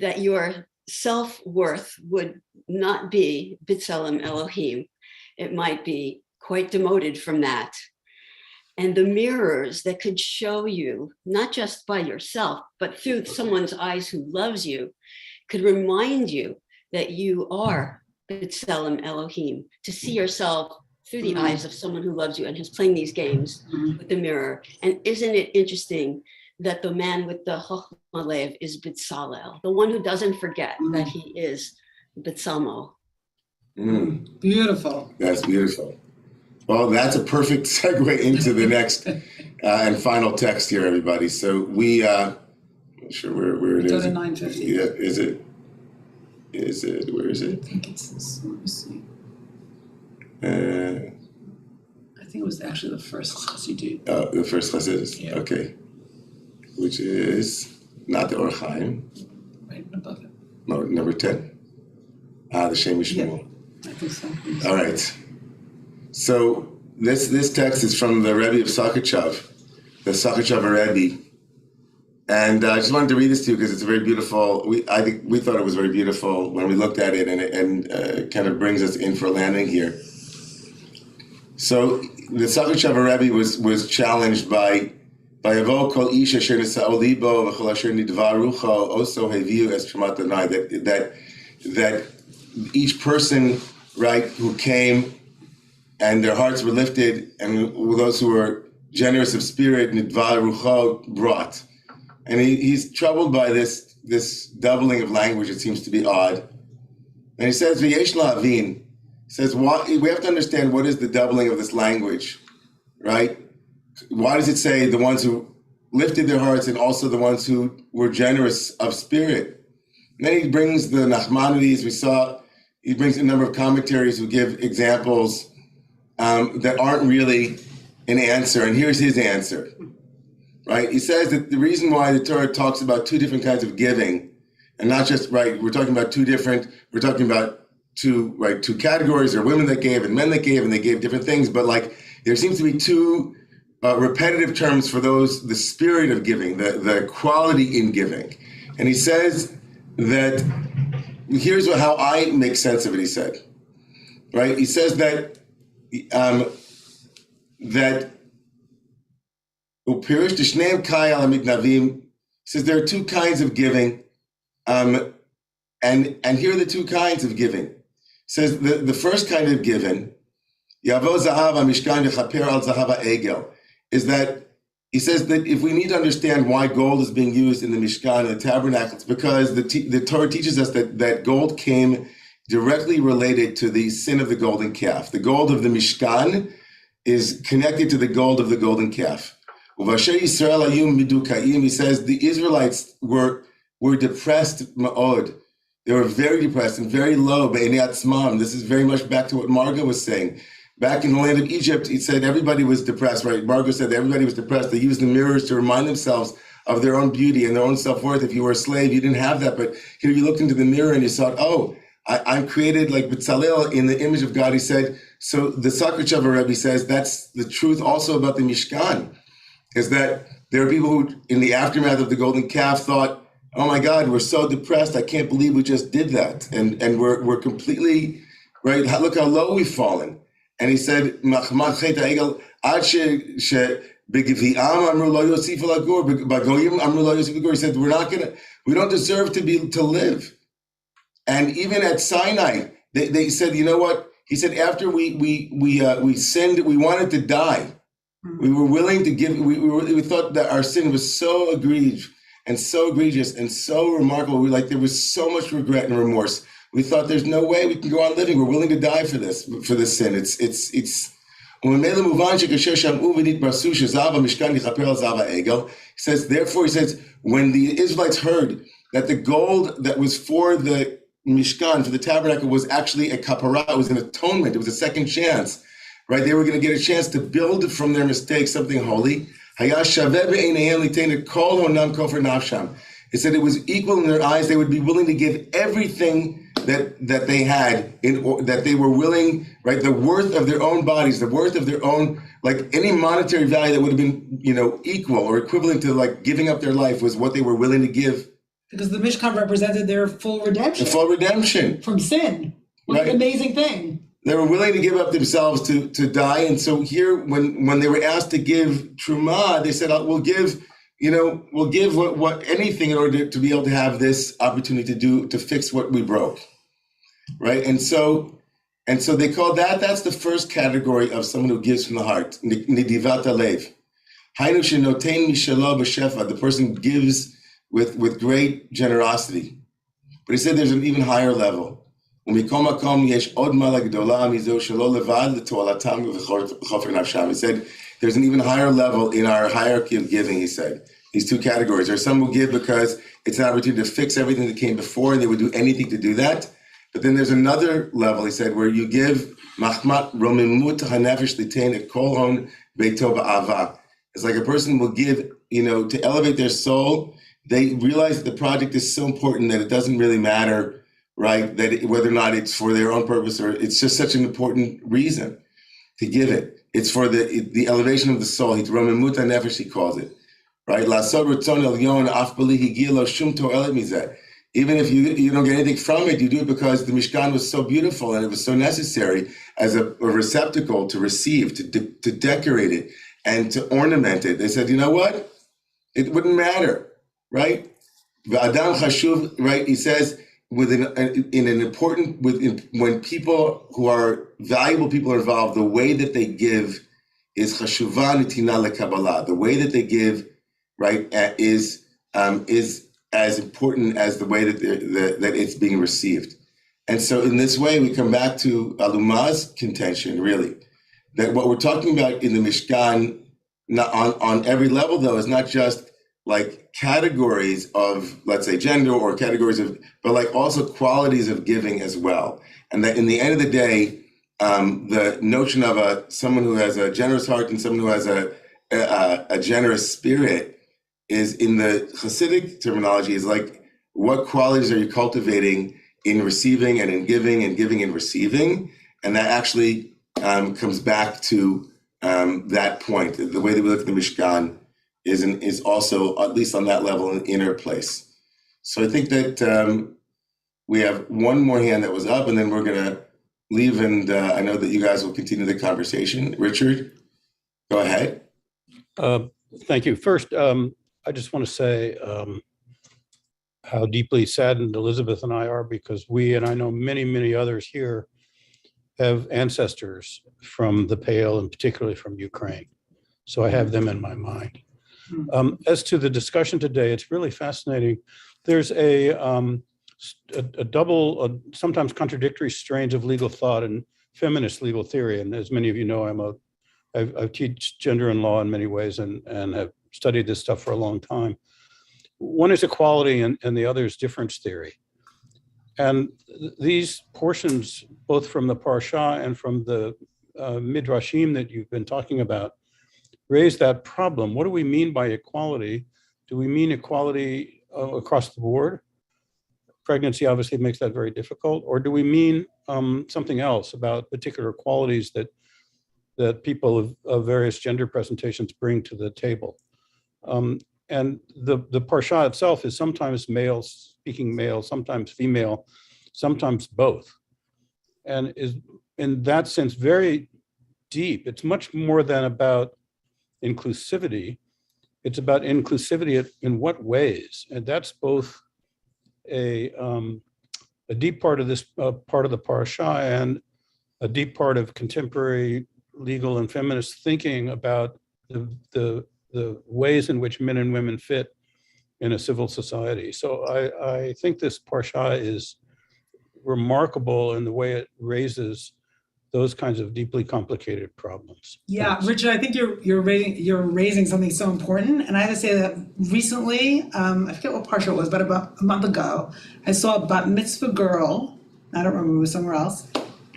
that your self-worth would not be B'Tselem Elohim. It might be quite demoted from that. And the mirrors that could show you, not just by yourself, but through someone's eyes who loves you, could remind you that you are B'Tselem Elohim, to see yourself through the eyes of someone who loves you and is playing these games with the mirror. And isn't it interesting that the man with the Chochma Lev is B'Tzalel, the one who doesn't forget that he is B'Tzalmo. Beautiful. That's beautiful. Well, that's a perfect segue into the next and final text here, everybody. So we, I'm not sure where it is. Go to 950. Yeah, is it? Where is it? I think it's this. Let me see. I think it was actually the first Chassidut. Oh, the first Chassidus. Yeah. Okay. Which is not the Or Chaim. Right above it. No, number 10. The Shem Yishmuel. I think so. All right. So this text is from the Rebbe of Sakachav, the Sakachav Rebbe. And I just wanted to read this to you because it's very beautiful. I think we thought it was very beautiful when we looked at it, and it kind of brings us in for a landing here. So the Sakachav Rebbe was challenged by Avo Kol Ish Asher Nisa'o Libo V'Chol Asher Nidva Rucho Oso Heviu Es Shemat Adonai, that each person, right, who came and their hearts were lifted, and those who were generous of spirit, Nidva Rucho brought. And he's troubled by this doubling of language. It seems to be odd. And he says, V'yesh la'avin. He says, we have to understand what is the doubling of this language, right? Why does it say the ones who lifted their hearts and also the ones who were generous of spirit? And then he brings the Nachmanides. We saw, he brings a number of commentaries who give examples that aren't really an answer. And here's his answer. Right, he says that the reason why the Torah talks about two different kinds of giving, and not just, right, we're talking about two categories. There are women that gave and men that gave, and they gave different things, but like there seems to be two repetitive terms for those, the spirit of giving, the quality in giving. And he says that, here's how I make sense of it, he said, right? He says that says there are two kinds of giving, and here are the two kinds of giving. Says the first kind of giving, is that he says that if we need to understand why gold is being used in the Mishkan and the Tabernacle, it's because the Torah teaches us that gold came directly related to the sin of the golden calf. The gold of the Mishkan is connected to the gold of the golden calf. He says the Israelites were depressed ma'od They were very depressed and very low. This is very much back to what Margot was saying. Back in the land of Egypt, he said everybody was depressed, right? Margot said everybody was depressed. They used the mirrors to remind themselves of their own beauty and their own self-worth. If you were a slave, you didn't have that. But here you looked into the mirror and you thought, oh, I'm created like B'Tzalel in the image of God. He said, so the Sakarchava Rebbe says that's the truth also about the Mishkan, is that there are people who, in the aftermath of the golden calf, thought, oh my God, we're so depressed. I can't believe we just did that. And we're completely, right? Look how low we've fallen. And he said, we're not we don't deserve to live. And even at Sinai, they said, you know what? He said, after we sinned, we wanted to die. We were willing to give, we thought that our sin was so egregious and so remarkable. There was so much regret and remorse. We thought there's no way we can go on living. We're willing to die for this sin. He says, therefore, he says, when the Israelites heard that the gold that was for the Mishkan, for the tabernacle, was actually a kapara, it was an atonement, it was a second chance, right? They were going to get a chance to build from their mistakes something holy. It said it was equal in their eyes. They would be willing to give everything that they had, that they were willing, right? The worth of their own bodies, the worth of their own, like any monetary value that would have been, equal or equivalent to like giving up their life was what they were willing to give. Because the Mishkan represented their full redemption. The full redemption. From sin. What an amazing thing. They were willing to give up themselves to die. And so here, when they were asked to give Truma, they said, we'll give what anything in order to be able to have this opportunity to fix what we broke. Right? And so they call that's the first category of someone who gives from the heart. Nidivat alev. Hainu shenotein mishalo b'shefa. The person gives with great generosity. But he said there's an even higher level. He said there's an even higher level in our hierarchy of giving, he said. These two categories. There are some who give because it's an opportunity to fix everything that came before and they would do anything to do that. But then there's another level, he said, where you give Romemu hanefesh litein et kol hon beito ba'ava. It's like a person will give, to elevate their soul. They realize that the project is so important that it doesn't really matter, right? Whether or not it's for their own purpose or it's just such an important reason to give it. It's for the elevation of the soul. Romemu hanefesh, he calls it, right? Even if you don't get anything from it, you do it because the Mishkan was so beautiful and it was so necessary as a receptacle to receive, to decorate it and to ornament it. They said, you know what? It wouldn't matter, right? V'adam chashuv, right? He says, when people who are valuable people are involved, the way that they give is chashuva nitina lekabbalah. The way that they give, right, is as important as the way that it's being received. And so in this way, we come back to Aluma's contention, really, that what we're talking about in the Mishkan on every level, though, is not just like categories of, let's say, gender or categories of, but like also qualities of giving as well. And that in the end of the day, the notion of someone who has a generous heart and someone who has a generous spirit is, in the Hasidic terminology, is like, what qualities are you cultivating in receiving and in giving and receiving? And that actually comes back to that point. The way that we look at the Mishkan is also, at least on that level, an inner place. So I think that we have one more hand that was up, and then we're going to leave, and I know that you guys will continue the conversation. Richard, go ahead. Thank you. First, I just want to say how deeply saddened Elizabeth and I are, because we, and I know many, many others here, have ancestors from the Pale and particularly from Ukraine. So I have them in my mind. As to the discussion today, it's really fascinating. There's a double, sometimes contradictory strains of legal thought and feminist legal theory. And as many of you know, I teach gender and law in many ways and have studied this stuff for a long time. One is equality and the other is difference theory. And these portions, both from the Parsha and from the Midrashim that you've been talking about, raise that problem. What do we mean by equality? Do we mean equality across the board? Pregnancy obviously makes that very difficult. Or do we mean something else about particular qualities that people of various gender presentations bring to the table? And the Parsha itself is sometimes male speaking male, sometimes female, sometimes both. And is in that sense very deep. It's much more than about inclusivity. It's about inclusivity in what ways? And that's both a deep part of this part of the Parsha and a deep part of contemporary legal and feminist thinking about the ways in which men and women fit in a civil society. So I think this Parsha is remarkable in the way it raises those kinds of deeply complicated problems. Yeah, Richard, I think you're raising something so important. And I have to say that recently, I forget what Parsha it was, but about a month ago, I saw a bat mitzvah girl, I don't remember, it was somewhere else,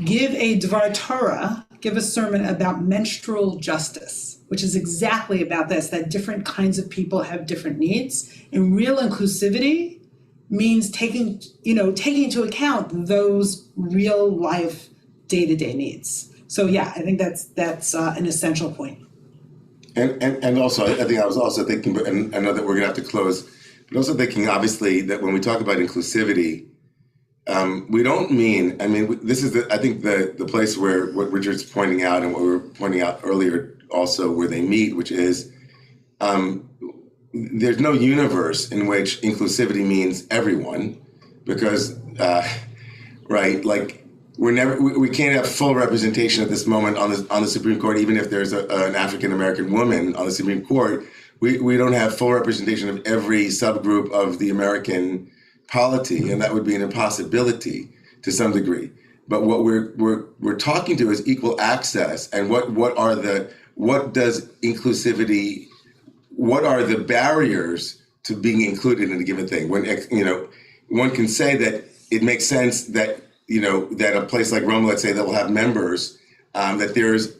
give a Dvar Torah, give a sermon about menstrual justice, which is exactly about this, that different kinds of people have different needs. And real inclusivity means taking into account those real life day-to-day needs. So yeah, I think that's an essential point. And also, I think I was also thinking, and I know that we're gonna have to close, but also thinking obviously that when we talk about inclusivity, we don't mean, this is I think the place where what Richard's pointing out and what we were pointing out earlier also where they meet, which is there's no universe in which inclusivity means everyone, because, right, like, we can't have full representation at this moment on the Supreme Court, even if there's an African American woman on the Supreme Court. We don't have full representation of every subgroup of the American polity, and that would be an impossibility to some degree. But what we're talking to is equal access, and what does inclusivity? What are the barriers to being included in a given thing? When one can say that it makes sense that that a place like Rome, let's say, that will have members, that there's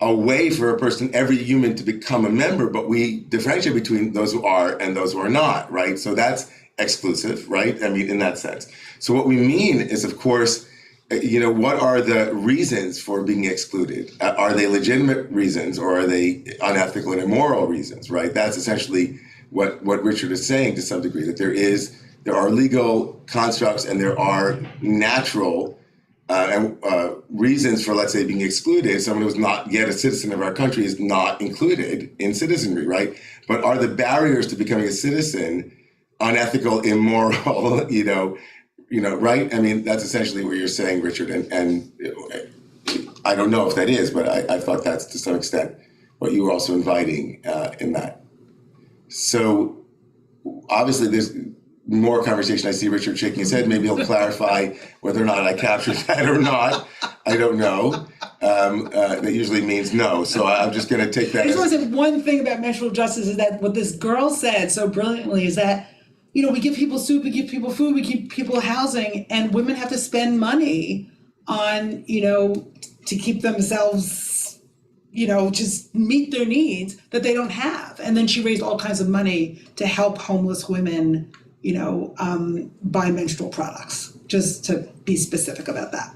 a way for a person, every human, to become a member, but we differentiate between those who are and those who are not, right? So that's exclusive, right? In that sense. So what we mean is, of course, what are the reasons for being excluded? Are they legitimate reasons, or are they unethical and immoral reasons, right? That's essentially what Richard is saying to some degree, that there are legal constructs and there are natural reasons for, let's say, being excluded. Someone who's not yet a citizen of our country is not included in citizenry, right? But are the barriers to becoming a citizen unethical, immoral, right? That's essentially what you're saying, Richard. And I don't know if that is, but I thought that's to some extent what you were also inviting in that. So obviously there's more conversation. I see Richard shaking his head. Maybe he'll clarify whether or not I captured that or not. I don't know. That usually means no. So I'm just going to take that. I just want to say one thing about menstrual justice is that what this girl said so brilliantly is that, we give people soup, we give people food, we give people housing, and women have to spend money on, to keep themselves, just meet their needs that they don't have. And then she raised all kinds of money to help homeless women, buy menstrual products, just to be specific about that.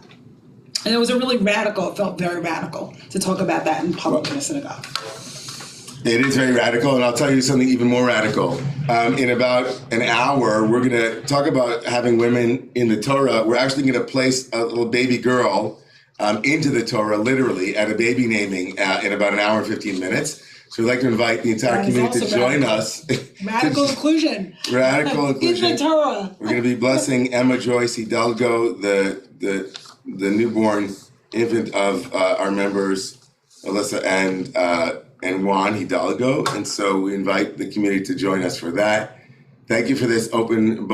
And it felt very radical to talk about that in public in a synagogue. It is very radical, and I'll tell you something even more radical. In about an hour, we're going to talk about having women in the Torah. We're actually going to place a little baby girl into the Torah, literally, at a baby naming in about an hour and 15 minutes. So we'd like to invite the entire community to join us. Radical inclusion. Radical inclusion. In the Torah. We're going to be blessing Emma Joyce Hidalgo, the newborn infant of our members, Alyssa and Juan Hidalgo. And so we invite the community to join us for that. Thank you for this open